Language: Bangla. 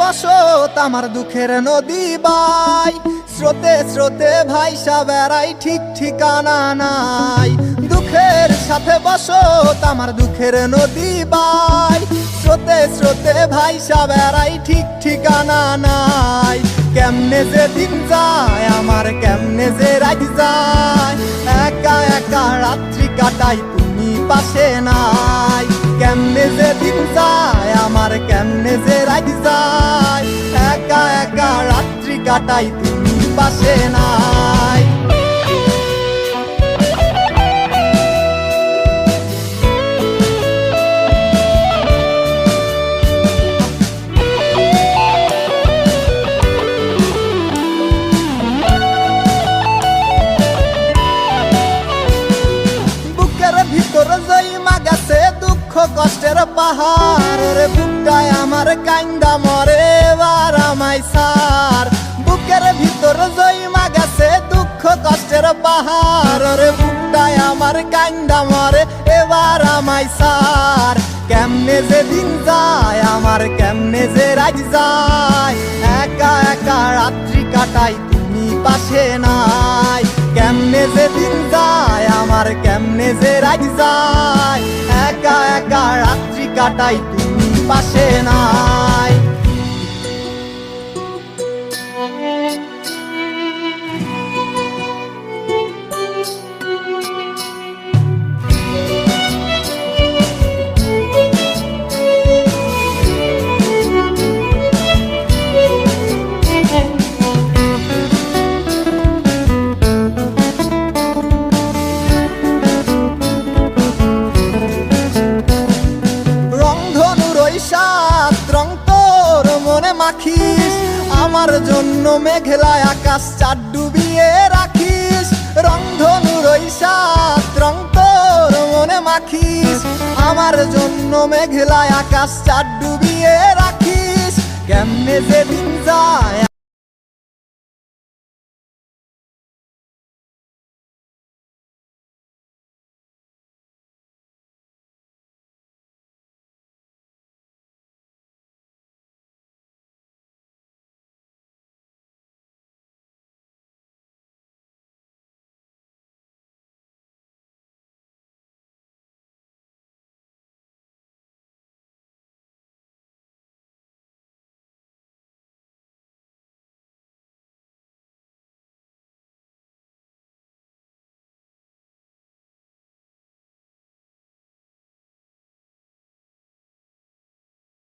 বসত আমার দুঃখের নদী বাই, স্রোতে স্রোতে ভাইসা বেড়াই ঠিক ঠিকানা নাই। দুঃখের সাথে বসত আমার দুঃখের নদী বাই, স্রোতে স্রোতে ভাইসা বেড়াই ঠিক ঠিকানা নাই। কেমনে যে দিন যায় আমার, কেমনে যে রাত যায়, একা একা রাত্রি কাটাই তুমি পাশে নাই। কেমনে যে দিন যায় আমার, কেমনে যে রাত যায়, একা একা রাত্রি কাটাই তুমি পাশে নাই। ভিতর জইমা গেছে দুঃখ কষ্টের পাহাড়, রে বুকটায় আমার কান্দা মরে এবার আমায় সার। বুকের ভিতর জইমা গেছে দুঃখ কষ্টের পাহাড়, রে বুকটায় আমার কান্দা মরে এবার আমায় সার। কেমনে যে দিন যায় আমার, কেমনে যে রাত যায়, একা একা রাত্রি কাটাই তুমি পাশে নাই। কেমনে যে দিন যায় আমার, কেমনে যে রাত যায়, একা একা রাত্রি কাটাই তুমি পাশে নাই। রং তোর মনে মাখিস, আমার জন্য মেঘলা আকাশ চাঁদ ডুবিয়ে রাখিস। রংধনুর ওই সাত রং তোর মনে মাখিস, আমার জন্য মেঘলা আকাশ চাঁদ ডুবিয়ে রাখিস। কেমনে যে দিন যায়